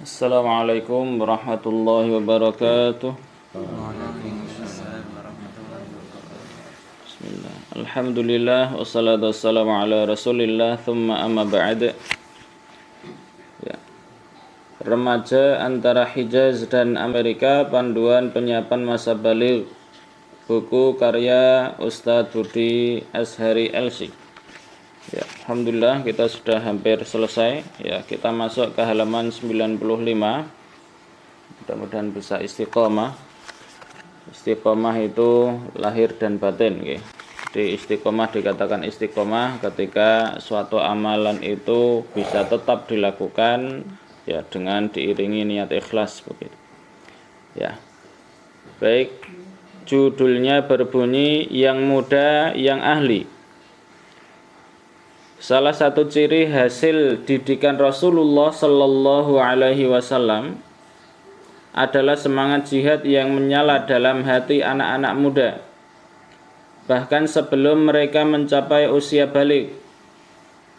Assalamualaikum warahmatullahi wabarakatuh. Waalaikumsalam warahmatullahi wabarakatuh. Bismillah. Alhamdulillah wassalatu wassalamu ala Rasulillah thumma amma ba'd. Ya. Remaja antara Hijaz dan Amerika, panduan penyiapan masa baligh. Buku karya Ustadz Budi Azhari LC. Ya, alhamdulillah kita sudah hampir selesai. Ya, kita masuk ke halaman 95. Mudah-mudahan bisa istiqomah. Istiqomah itu lahir dan batin, okay. Di istiqomah dikatakan istiqomah ketika suatu amalan itu bisa tetap dilakukan ya dengan diiringi niat ikhlas begitu. Ya. Baik, judulnya berbunyi Yang Muda Yang Ahli. Salah satu ciri hasil didikan Rasulullah Sallallahu Alaihi Wasallam adalah semangat jihad yang menyala dalam hati anak-anak muda, bahkan sebelum mereka mencapai usia baligh.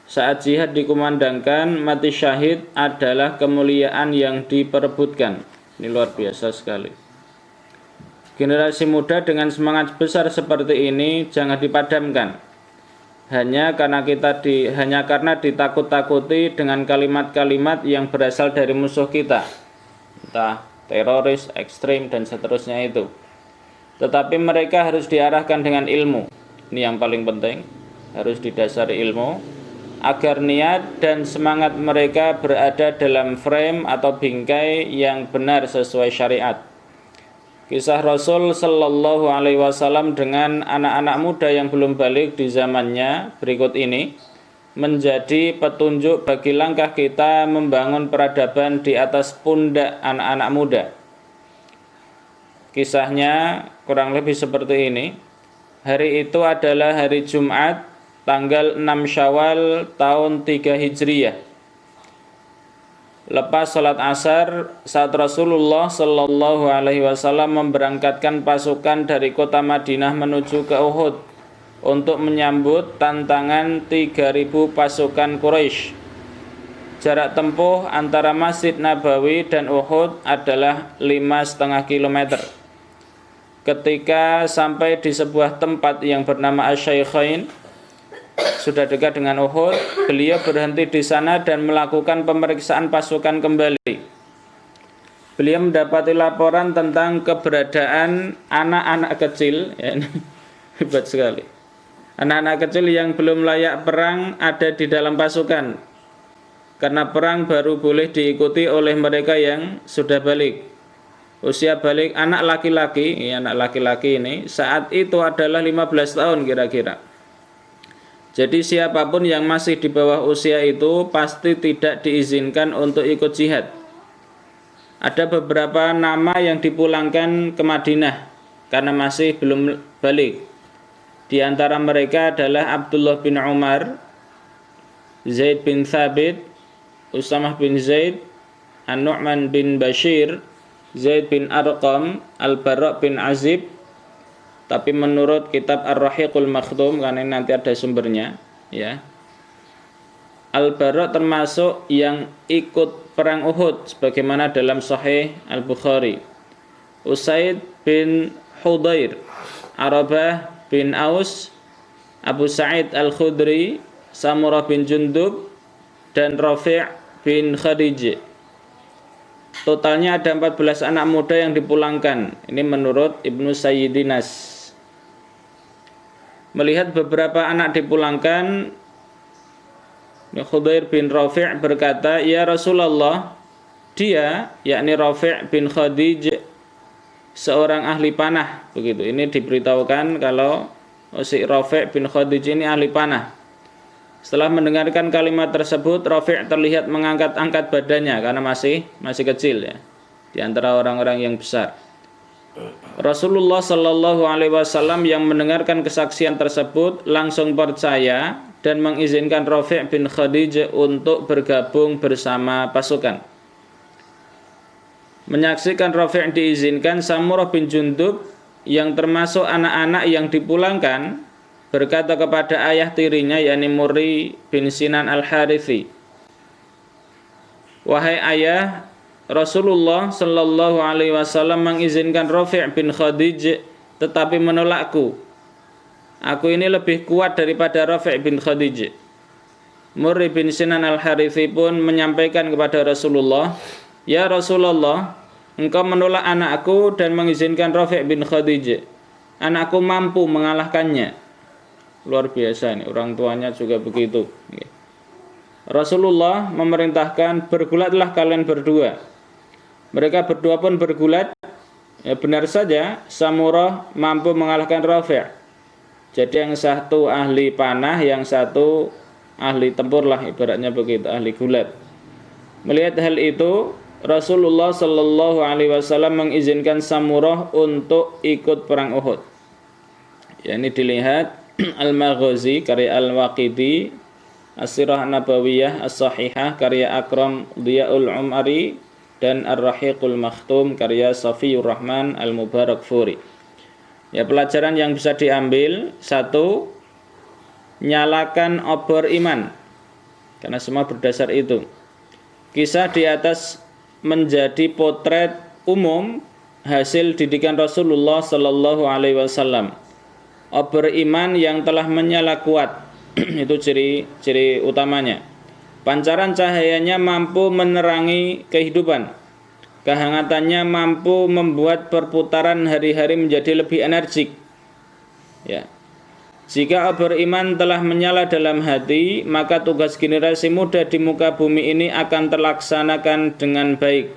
Saat jihad dikumandangkan, mati syahid adalah kemuliaan yang diperebutkan. Ini luar biasa sekali. Generasi muda dengan semangat besar seperti ini jangan dipadamkan. Hanya karena ditakut-takuti dengan kalimat-kalimat yang berasal dari musuh kita, entah teroris, ekstrim, dan seterusnya itu. Tetapi mereka harus diarahkan dengan ilmu. Ini yang paling penting, harus didasari ilmu, agar niat dan semangat mereka berada dalam frame atau bingkai yang benar sesuai syariat. Kisah Rasul Sallallahu Alaihi Wasallam dengan anak-anak muda yang belum balik di zamannya berikut ini menjadi petunjuk bagi langkah kita membangun peradaban di atas pundak anak-anak muda. Kisahnya kurang lebih seperti ini. Hari itu adalah hari Jumat, tanggal 6 Syawal tahun 3 Hijriyah. Lepas sholat asar, saat Rasulullah Sallallahu Alaihi Wasallam memberangkatkan pasukan dari kota Madinah menuju ke Uhud untuk menyambut tantangan 3.000 pasukan Quraisy. Jarak tempuh antara Masjid Nabawi dan Uhud adalah 5,5 km. Ketika sampai di sebuah tempat yang bernama Asy-Syaikhain, sudah dekat dengan Uhud, beliau berhenti di sana dan melakukan pemeriksaan pasukan kembali. Beliau mendapati laporan tentang keberadaan anak-anak kecil, ya, ini hebat sekali. Anak-anak kecil yang belum layak perang ada di dalam pasukan, karena perang baru boleh diikuti oleh mereka yang sudah balik. Usia balik anak laki-laki, ya, anak laki-laki ini saat itu adalah 15 tahun kira-kira. Jadi siapapun yang masih di bawah usia itu pasti tidak diizinkan untuk ikut jihad. Ada beberapa nama yang dipulangkan ke Madinah karena masih belum balik. Di antara mereka adalah Abdullah bin Umar, Zaid bin Thabit, Usamah bin Zaid, An-Nu'man bin Bashir, Zaid bin Arqam, Al-Bara' bin Azib. Tapi menurut kitab Ar-Rahiqul Makhdum, karena ini nanti ada sumbernya, ya. Al-Bara' termasuk yang ikut perang Uhud sebagaimana dalam Sahih Al-Bukhari. Usaid bin Hudayr, Arabah bin Aus, Abu Sa'id Al-Khudri, Samurah bin Jundub, dan Rafi' bin Khadij. Totalnya ada 14 anak muda yang dipulangkan. Ini menurut Ibnu Sayyidinas. Melihat beberapa anak dipulangkan, Khudair bin Rafi' berkata, "Ya Rasulullah, dia, yakni Rafi' bin Khadij, seorang ahli panah." Begitu. Ini diberitahukan kalau si Rafi' bin Khadij ini ahli panah. Setelah mendengarkan kalimat tersebut, Rafi' terlihat mengangkat-angkat badannya karena masih kecil, ya, di antara orang-orang yang besar. Rasulullah Sallallahu Alaihi Wasallam yang mendengarkan kesaksian tersebut langsung percaya dan mengizinkan Rafi' bin Khadij untuk bergabung bersama pasukan. Menyaksikan Rafi' diizinkan, Samurah bin Jundub yang termasuk anak-anak yang dipulangkan berkata kepada ayah tirinya, yakni Murri bin Sinan Al-Harithi, "Wahai ayah, Rasulullah sallallahu alaihi wasallam mengizinkan Rafi' bin Khadij tetapi menolakku. Aku ini lebih kuat daripada Rafi' bin Khadij. Murri bin Sinan al-Harithi pun menyampaikan kepada Rasulullah, "Ya Rasulullah, engkau menolak anakku dan mengizinkan Rafi' bin Khadij. Anakku mampu mengalahkannya." Luar biasa ini, orang tuanya juga begitu. Rasulullah memerintahkan, "Bergulatlah kalian berdua." Mereka berdua pun bergulat. Ya, benar saja Samurah mampu mengalahkan Rafi'. Jadi yang satu ahli panah, yang satu ahli tempur lah, ibaratnya begitu, ahli gulat. Melihat hal itu, Rasulullah sallallahu alaihi wasallam mengizinkan Samurah untuk ikut perang Uhud. Ya, ini dilihat Al-Maghazi karya Al-Waqidi, As-Sirah Nabawiyah As-Sahihah karya Akram Dhiyaul Umari, dan Ar-Rahiqul Makhtum karya Safiyur Rahman Al-Mubarakfuri. Ya, pelajaran yang bisa diambil: satu, nyalakan obor iman, karena semua berdasar itu. Kisah di atas menjadi potret umum hasil didikan Rasulullah sallallahu alaihi wasallam. Obor iman yang telah menyala kuat itu ciri utamanya. Pancaran cahayanya mampu menerangi kehidupan. Kehangatannya mampu membuat perputaran hari-hari menjadi lebih energik. Ya. Jika obor iman telah menyala dalam hati, maka tugas generasi muda di muka bumi ini akan terlaksanakan dengan baik.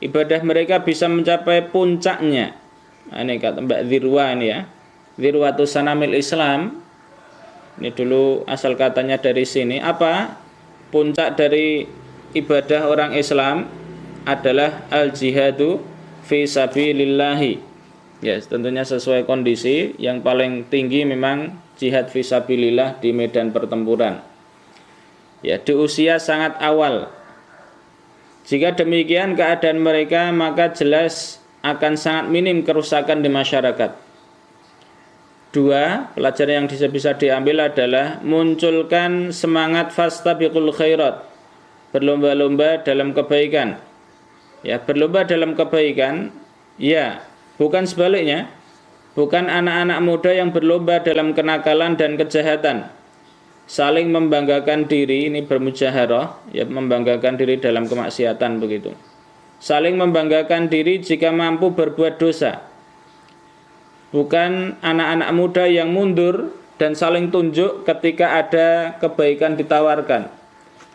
Ibadah mereka bisa mencapai puncaknya. Ini kata Mbak Dirwa ini ya. Dirwatus Sanamil Islam. Ini dulu asal katanya dari sini. Apa? Puncak dari ibadah orang Islam adalah al-jihadu fi sabilillahi. Ya, tentunya sesuai kondisi. Yang paling tinggi memang jihad fi sabilillah di medan pertempuran. Ya, di usia sangat awal. Jika demikian keadaan mereka, maka jelas akan sangat minim kerusakan di masyarakat. Dua, pelajaran yang bisa diambil adalah munculkan semangat fastabiqul khairat, berlomba-lomba dalam kebaikan. Ya, berlomba dalam kebaikan, ya, bukan sebaliknya. Bukan anak-anak muda yang berlomba dalam kenakalan dan kejahatan. Saling membanggakan diri, ini bermujaharah, ya, membanggakan diri dalam kemaksiatan begitu. Saling membanggakan diri jika mampu berbuat dosa. Bukan anak-anak muda yang mundur dan saling tunjuk ketika ada kebaikan ditawarkan.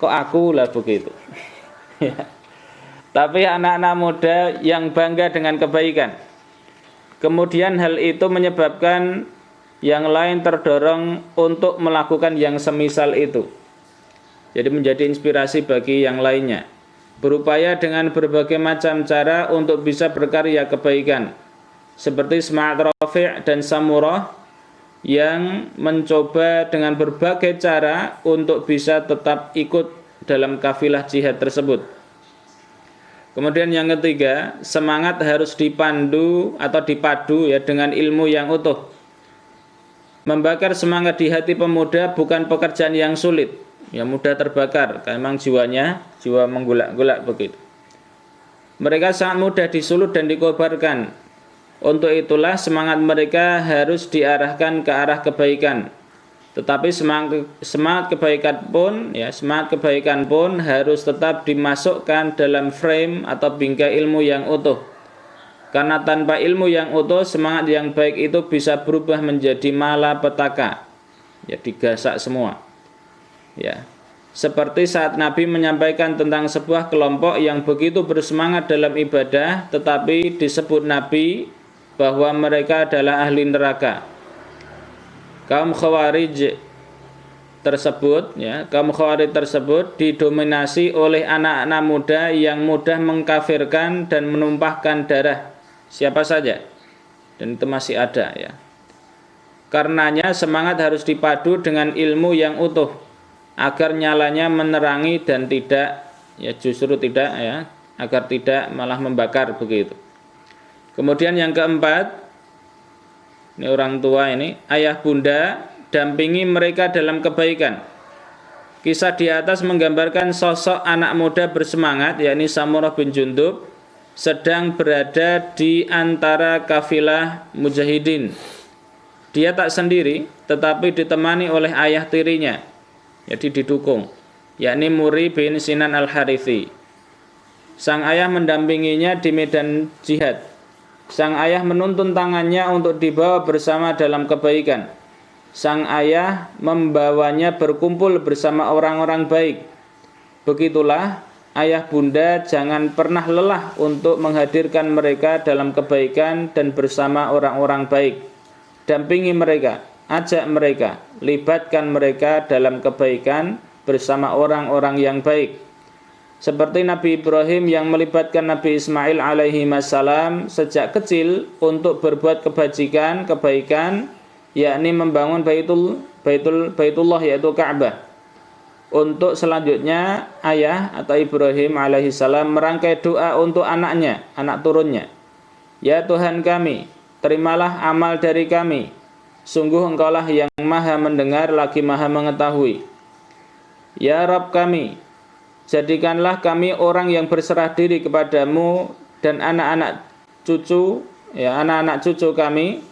Kok aku lah begitu. Tapi anak-anak muda yang bangga dengan kebaikan. Kemudian hal itu menyebabkan yang lain terdorong untuk melakukan yang semisal itu. Jadi menjadi inspirasi bagi yang lainnya. Berupaya dengan berbagai macam cara untuk bisa berkarya kebaikan. Seperti semangat Rafi' dan Samurah yang mencoba dengan berbagai cara untuk bisa tetap ikut dalam kafilah jihad tersebut. Kemudian yang ketiga, semangat harus dipadu ya dengan ilmu yang utuh. Membakar semangat di hati pemuda bukan pekerjaan yang sulit, ya mudah terbakar, karena memang jiwa menggolak-golak begitu. Mereka sangat mudah disulut dan dikobarkan. Untuk itulah semangat mereka harus diarahkan ke arah kebaikan. Tetapi semangat kebaikan pun harus tetap dimasukkan dalam frame atau bingkai ilmu yang utuh. Karena tanpa ilmu yang utuh, semangat yang baik itu bisa berubah menjadi malapetaka. Ya, digasak semua. Ya. Seperti saat Nabi menyampaikan tentang sebuah kelompok yang begitu bersemangat dalam ibadah, tetapi disebut Nabi bahwa mereka adalah ahli neraka. Kaum Khawarij tersebut didominasi oleh anak-anak muda yang mudah mengkafirkan dan menumpahkan darah siapa saja, dan itu masih ada ya. Karenanya semangat harus dipadu dengan ilmu yang utuh agar nyalanya menerangi dan agar tidak malah membakar begitu. Kemudian yang keempat, ini orang tua ini, ayah bunda dampingi mereka dalam kebaikan. Kisah di atas menggambarkan sosok anak muda bersemangat, yakni Samurah bin Jundub, sedang berada di antara kafilah mujahidin. Dia tak sendiri, tetapi ditemani oleh ayah tirinya, jadi didukung, yakni Muri bin Sinan al-Harithi. Sang ayah mendampinginya di medan jihad. Sang ayah menuntun tangannya untuk dibawa bersama dalam kebaikan. Sang ayah membawanya berkumpul bersama orang-orang baik. Begitulah ayah bunda jangan pernah lelah untuk menghadirkan mereka dalam kebaikan dan bersama orang-orang baik. Dampingi mereka, ajak mereka, libatkan mereka dalam kebaikan bersama orang-orang yang baik. Seperti Nabi Ibrahim yang melibatkan Nabi Ismail alaihi wassalam sejak kecil untuk berbuat kebajikan, kebaikan, yakni membangun Baitullah yaitu Ka'bah. Untuk selanjutnya ayah atau Ibrahim alaihissalam merangkai doa untuk anaknya, anak turunnya. Ya Tuhan kami, terimalah amal dari kami. Sungguh Engkaulah yang maha mendengar lagi maha mengetahui. Ya Rabb kami, jadikanlah kami orang yang berserah diri kepadamu dan anak-anak cucu kami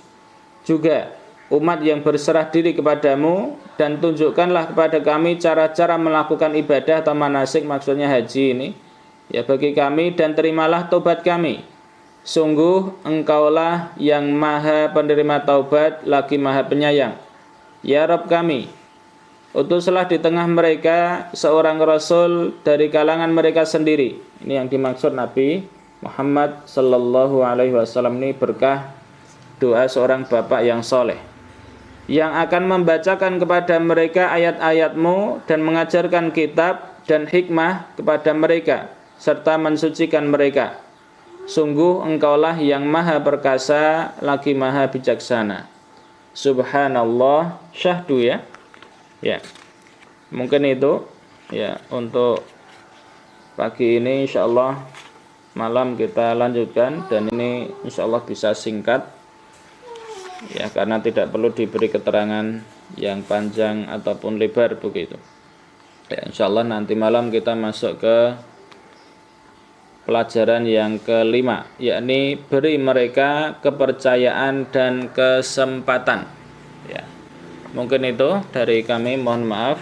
juga umat yang berserah diri kepadamu, dan tunjukkanlah kepada kami cara-cara melakukan ibadah atau manasik, maksudnya haji ini, ya bagi kami, dan terimalah taubat kami. Sungguh Engkaulah yang maha penerima taubat lagi maha penyayang. Ya Rabb kami, utuslah di tengah mereka seorang rasul dari kalangan mereka sendiri. Ini yang dimaksud Nabi Muhammad sallallahu alaihi wasallam, ini berkah doa seorang bapak yang soleh, yang akan membacakan kepada mereka ayat-ayatmu dan mengajarkan kitab dan hikmah kepada mereka serta mensucikan mereka. Sungguh Engkaulah yang maha perkasa lagi maha bijaksana. Subhanallah, syahdu ya. Ya. Mungkin itu ya untuk pagi ini, insyaallah malam kita lanjutkan, dan ini insyaallah bisa singkat. Ya, karena tidak perlu diberi keterangan yang panjang ataupun lebar begitu. Ya, insyaallah nanti malam kita masuk ke pelajaran yang kelima, yakni beri mereka kepercayaan dan kesempatan. Ya. Mungkin itu dari kami, mohon maaf.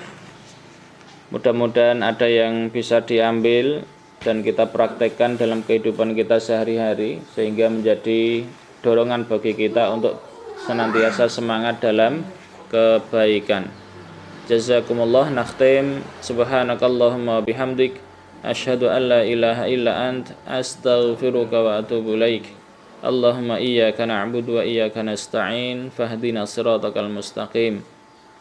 Mudah-mudahan ada yang bisa diambil dan kita praktekkan dalam kehidupan kita sehari-hari, sehingga menjadi dorongan bagi kita untuk senantiasa semangat dalam kebaikan. Jazakumullah. Nakhtim. Subhanakallahumma bihamdik, asyhadu an la ilaha illa ant, astaghfiruka wa atubu ilaik. Allahumma iyyaka na'budu wa iyyaka nasta'in, fahdina siratal mustaqim.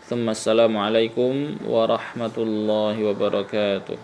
Tsumma assalamu alaikum warahmatullahi wabarakatuh.